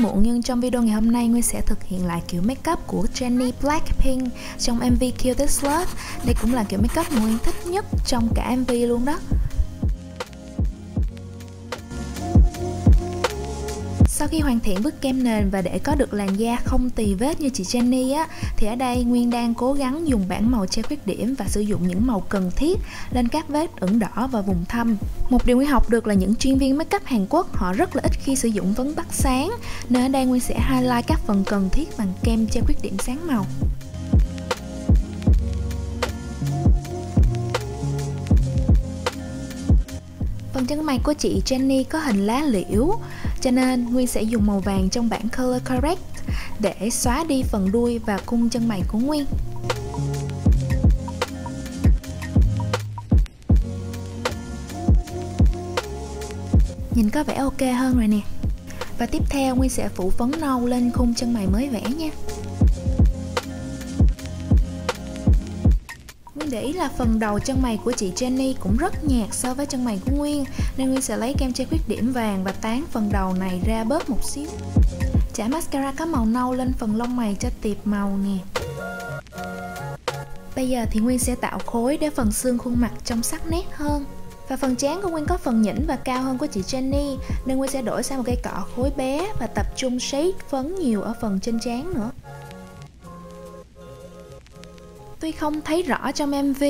muộn nhưng trong video ngày hôm nay Nguyên sẽ thực hiện lại kiểu makeup của Jennie Blackpink trong MV Kill This Love. Đây cũng là kiểu makeup mà Nguyên thích nhất trong cả MV luôn đó. Sau khi hoàn thiện bước kem nền và để có được làn da không tì vết như chị Jennie á, thì ở đây Nguyên đang cố gắng dùng bảng màu che khuyết điểm và sử dụng những màu cần thiết lên các vết ửng đỏ và vùng thâm. Một điều Nguyên học được là những chuyên viên makeup Hàn Quốc họ rất là ít khi sử dụng phấn tắt sáng, nên ở đây Nguyên sẽ highlight các phần cần thiết bằng kem che khuyết điểm sáng màu. Phần chân mày của chị Jennie có hình lá liễu, cho nên Nguyên sẽ dùng màu vàng trong bảng Color Correct để xóa đi phần đuôi và cung chân mày của Nguyên. Nhìn có vẻ ok hơn rồi nè. Và tiếp theo Nguyên sẽ phủ phấn nâu lên khung chân mày mới vẽ nha. Nguyên để ý là phần đầu chân mày của chị Jennie cũng rất nhạt so với chân mày của Nguyên, nên Nguyên sẽ lấy kem che khuyết điểm vàng và tán phần đầu này ra bớt một xíu. Chả mascara có màu nâu lên phần lông mày cho tiệp màu nè. Bây giờ thì Nguyên sẽ tạo khối để phần xương khuôn mặt trông sắc nét hơn. Và phần trán của Nguyên có phần nhỉnh và cao hơn của chị Jennie, nên Nguyên sẽ đổi sang một cây cọ khối bé và tập trung shade phấn nhiều ở phần trên trán nữa. Tuy không thấy rõ trong MV,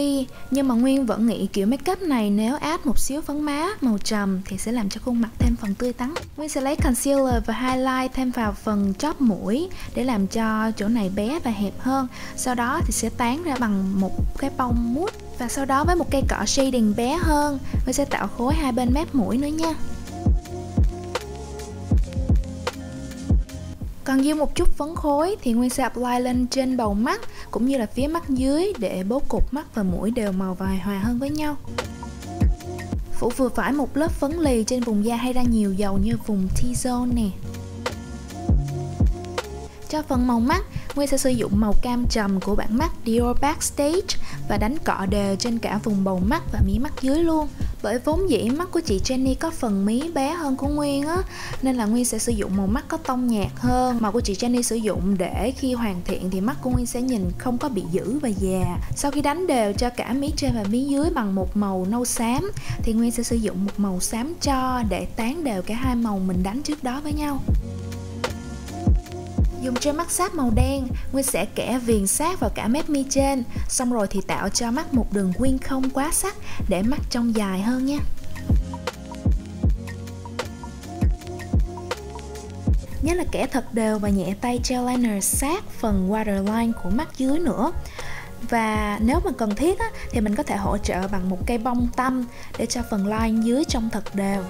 nhưng mà Nguyên vẫn nghĩ kiểu makeup này nếu add một xíu phấn má màu trầm thì sẽ làm cho khuôn mặt thêm phần tươi tắn. Nguyên sẽ lấy concealer và highlight thêm vào phần chóp mũi để làm cho chỗ này bé và hẹp hơn. Sau đó thì sẽ tán ra bằng một cái bông mousse. Và sau đó với một cây cọ shading bé hơn, Nguyên sẽ tạo khối hai bên mép mũi nữa nha. Còn dư một chút phấn khối thì Nguyên sẽ apply lên trên bầu mắt cũng như là phía mắt dưới để bố cục mắt và mũi đều màu và hài hòa hơn với nhau. Phủ vừa phải một lớp phấn lì trên vùng da hay ra nhiều dầu như vùng T-zone nè. Cho phần màu mắt, Nguyên sẽ sử dụng màu cam trầm của bảng mắt Dior Backstage và đánh cọ đều trên cả vùng bầu mắt và mí mắt dưới luôn. Bởi vốn dĩ mắt của chị Jennie có phần mí bé hơn của Nguyên á, nên là Nguyên sẽ sử dụng màu mắt có tông nhạt hơn. Màu của chị Jennie sử dụng để khi hoàn thiện thì mắt của Nguyên sẽ nhìn không có bị dữ và già. Sau khi đánh đều cho cả mí trên và mí dưới bằng một màu nâu xám thì Nguyên sẽ sử dụng một màu xám tro để tán đều cả hai màu mình đánh trước đó với nhau. Dùng gel mắt sát màu đen, Nguyên sẽ kẻ viền sát vào cả mép mi trên, xong rồi thì tạo cho mắt một đường quyên không quá sắc để mắt trông dài hơn nha. Nhớ là kẻ thật đều và nhẹ tay gel liner sát phần waterline của mắt dưới nữa. Và nếu mà cần thiết á, thì mình có thể hỗ trợ bằng một cây bông tăm để cho phần line dưới trông thật đều.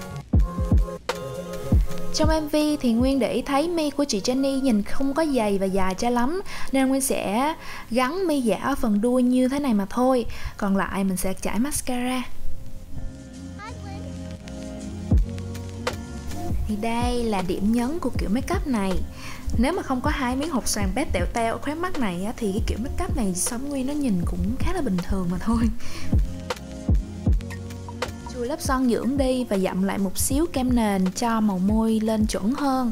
Trong MV thì Nguyên để ý thấy mi của chị Jennie nhìn không có dày và dài cho lắm, nên Nguyên sẽ gắn mi giả ở phần đuôi như thế này mà thôi. Còn lại mình sẽ chải mascara. Thì đây là điểm nhấn của kiểu makeup này. Nếu mà không có hai miếng hột xoàn bé tẹo teo ở khóe mắt này á, thì cái kiểu makeup này so với Nguyên nó nhìn cũng khá là bình thường mà thôi. Chùi lớp son dưỡng đi và dặm lại một xíu kem nền cho màu môi lên chuẩn hơn.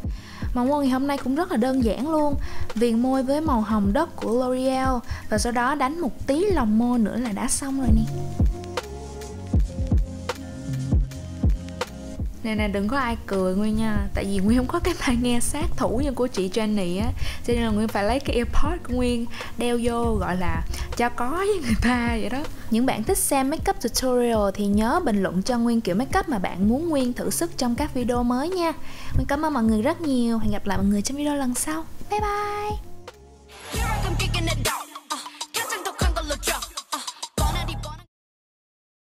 Màu môi ngày hôm nay cũng rất là đơn giản luôn. Viền môi với màu hồng đất của L'Oreal và sau đó đánh một tí lòng môi nữa là đã xong rồi nè. Nè đừng có ai cười Nguyên nha. Tại vì Nguyên không có cái tai nghe sát thủ như của chị Jennie á, cho nên là Nguyên phải lấy cái earpod của Nguyên đeo vô gọi là cho có với người ta vậy đó. Những bạn thích xem makeup tutorial thì nhớ bình luận cho Nguyên kiểu makeup mà bạn muốn Nguyên thử sức trong các video mới nha. Nguyên cảm ơn mọi người rất nhiều. Hẹn gặp lại mọi người trong video lần sau. Bye bye.